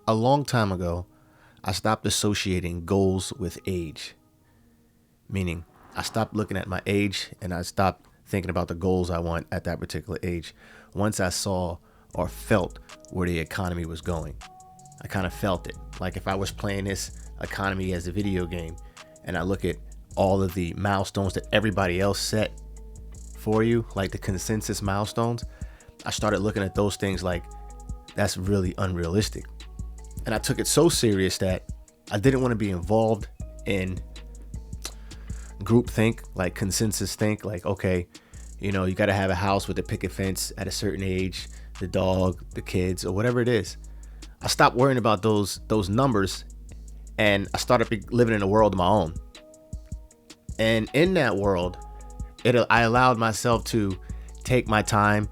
A long time ago, I stopped associating goals with age, meaning I stopped looking at my age and I stopped thinking about the goals I want at that particular age. Once I saw or felt where the economy was going, I kind of felt it. Like if I was playing this economy as a video game and I look at all of the milestones that everybody else set for you, like the consensus milestones, I started looking at those things like that's really unrealistic. And I took it so serious that I didn't want to be involved in group think, like consensus think, like, okay, you got to have a house with a picket fence at a certain age, the dog, the kids, or whatever it is. I stopped worrying about those numbers and I started living in a world of my own. And in that world, I allowed myself to take my time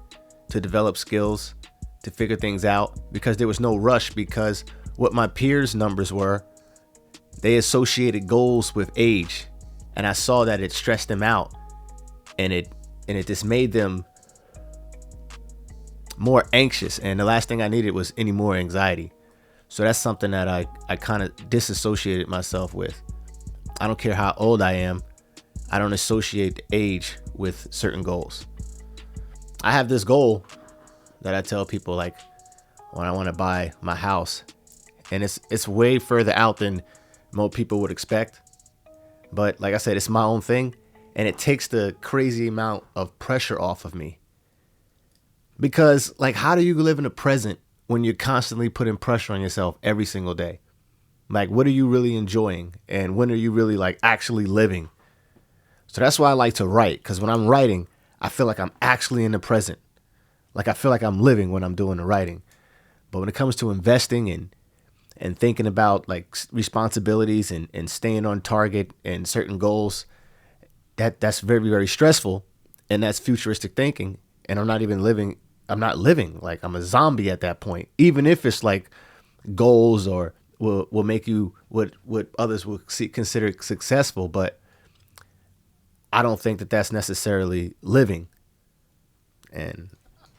to develop skills, to figure things out because there was no rush because what my peers' numbers were, they associated goals with age. And I saw that it stressed them out and it just made them more anxious. And the last thing I needed was any more anxiety. So that's something that I kind of disassociated myself with. I don't care how old I am. I don't associate age with certain goals. I have this goal that I tell people like when I want to buy my house, and it's way further out than most people would expect. But like I said, it's my own thing, and it takes the crazy amount of pressure off of me. Because like, how do you live in the present when you're constantly putting pressure on yourself every single day? Like, what are you really enjoying, and when are you really like actually living? So that's why I like to write, because when I'm writing, I feel like I'm actually in the present. Like I feel like I'm living when I'm doing the writing. But when it comes to investing and thinking about like responsibilities and staying on target and certain goals, that's very, very stressful. And that's futuristic thinking. And I'm not living. Like I'm a zombie at that point. Even if it's like goals or will make you what others will consider successful. But I don't think that that's necessarily living. And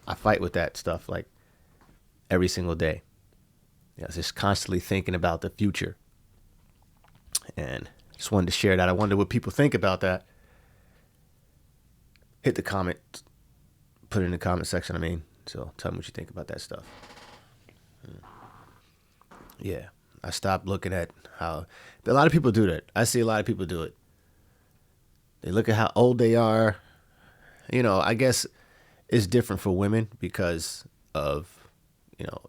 I fight with that stuff like every single day. Just constantly thinking about the future. And just wanted to share that. I wonder what people think about that. Hit the comment, put it in the comment section. So tell me what you think about that stuff. Yeah, I stopped looking at how a lot of people do that. I see a lot of people do it. They look at how old they are. I guess it's different for women because of,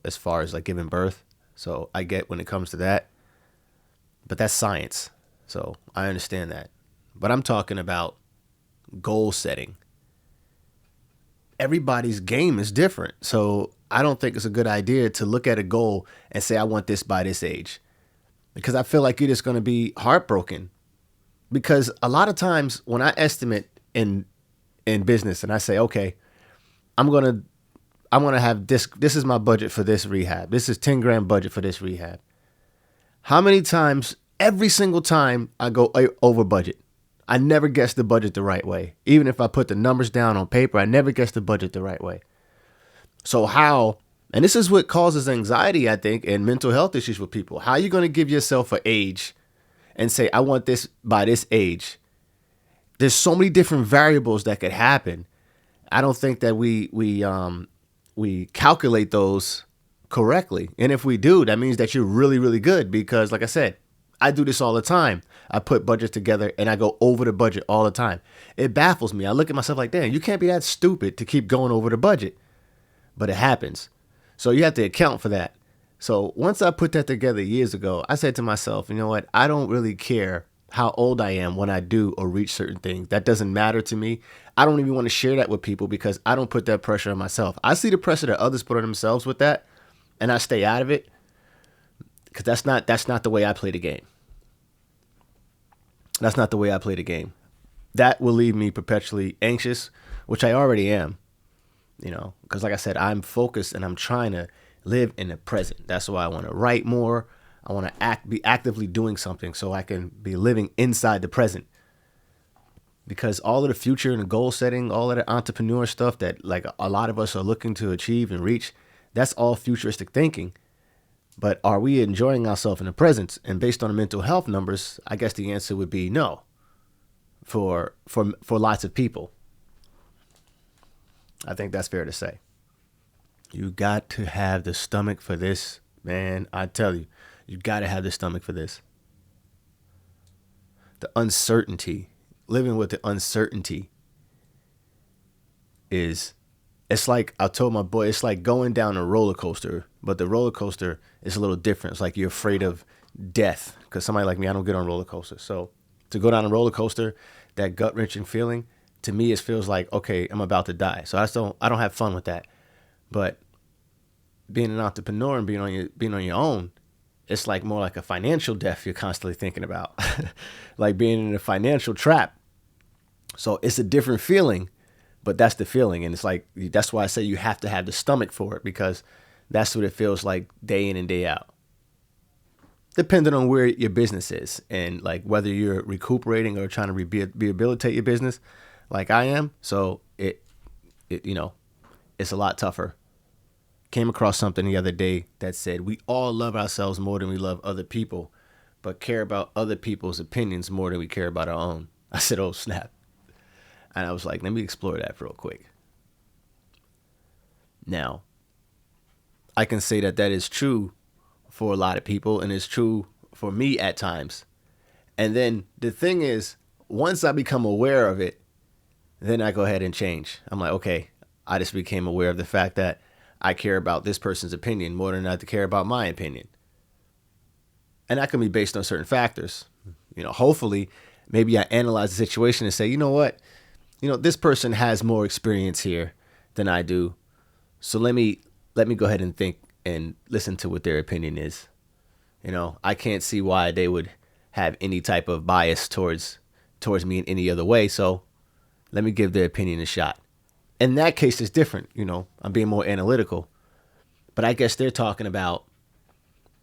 as far as like giving birth. So I get when it comes to that, but that's science. So I understand that. But I'm talking about goal setting. Everybody's game is different. So I don't think it's a good idea to look at a goal and say, I want this by this age. Because I feel like you're just going to be heartbroken. Because a lot of times when I estimate in business and I say, okay, I'm going to I want to have this is my budget for this rehab. This is 10 grand budget for this rehab. How many times, every single time I go over budget, I never guess the budget the right way. Even if I put the numbers down on paper, I never guess the budget the right way. So how, and this is what causes anxiety, I think, and mental health issues with people. How are you going to give yourself an age and say, I want this by this age? There's so many different variables that could happen. I don't think that we calculate those correctly. And if we do, that means that you're really, really good because, like I said, I do this all the time. I put budgets together and I go over the budget all the time. It baffles me. I look at myself like, damn, you can't be that stupid to keep going over the budget. But it happens. So you have to account for that. So once I put that together years ago, I said to myself, you know what? I don't really care how old I am when I do or reach certain things. That doesn't matter to me. I don't even want to share that with people because I don't put that pressure on myself. I see the pressure that others put on themselves with that, and I stay out of it because that's not the way I play the game. That's not the way I play the game. That will leave me perpetually anxious, which I already am, because like I said, I'm focused and I'm trying to live in the present. That's why I want to write more. I want to be actively doing something so I can be living inside the present. Because all of the future and the goal setting, all of the entrepreneur stuff that like a lot of us are looking to achieve and reach, that's all futuristic thinking. But are we enjoying ourselves in the present? And based on the mental health numbers, I guess the answer would be no for lots of people. I think that's fair to say. You got to have the stomach for this, man. I tell you, you got to have the stomach for this. The uncertainty, living with the uncertainty is, it's like I told my boy, it's like going down a roller coaster, but the roller coaster is a little different. It's like you're afraid of death because somebody like me, I don't get on roller coasters. So to go down a roller coaster, that gut wrenching feeling, to me, it feels like, okay, I'm about to die. So I don't have fun with that. But being an entrepreneur and being on your own, it's like more like a financial death you're constantly thinking about, like being in a financial trap. So it's a different feeling, but that's the feeling. And it's like, that's why I say you have to have the stomach for it, because that's what it feels like day in and day out. Depending on where your business is and like whether you're recuperating or trying to rehabilitate your business like I am. So it's a lot tougher. Came across something the other day that said we all love ourselves more than we love other people, but care about other people's opinions more than we care about our own. I said, oh, snap. And I was like, let me explore that real quick. Now, I can say that is true for a lot of people, and it's true for me at times. And then the thing is, once I become aware of it, then I go ahead and change. I'm like, okay, I just became aware of the fact that I care about this person's opinion more than I care about my opinion. And that can be based on certain factors. Hopefully, maybe I analyze the situation and say, you know what? This person has more experience here than I do. So let me go ahead and think and listen to what their opinion is. I can't see why they would have any type of bias towards me in any other way. So let me give their opinion a shot. In that case, it's different. I'm being more analytical. But I guess they're talking about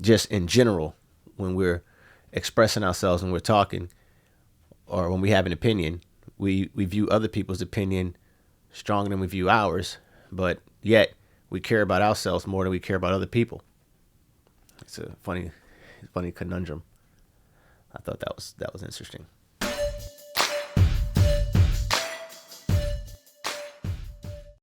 just in general when we're expressing ourselves, when we're talking, or when we have an opinion, we view other people's opinion stronger than we view ours, but yet we care about ourselves more than we care about other people. It's a funny conundrum. I thought that was interesting.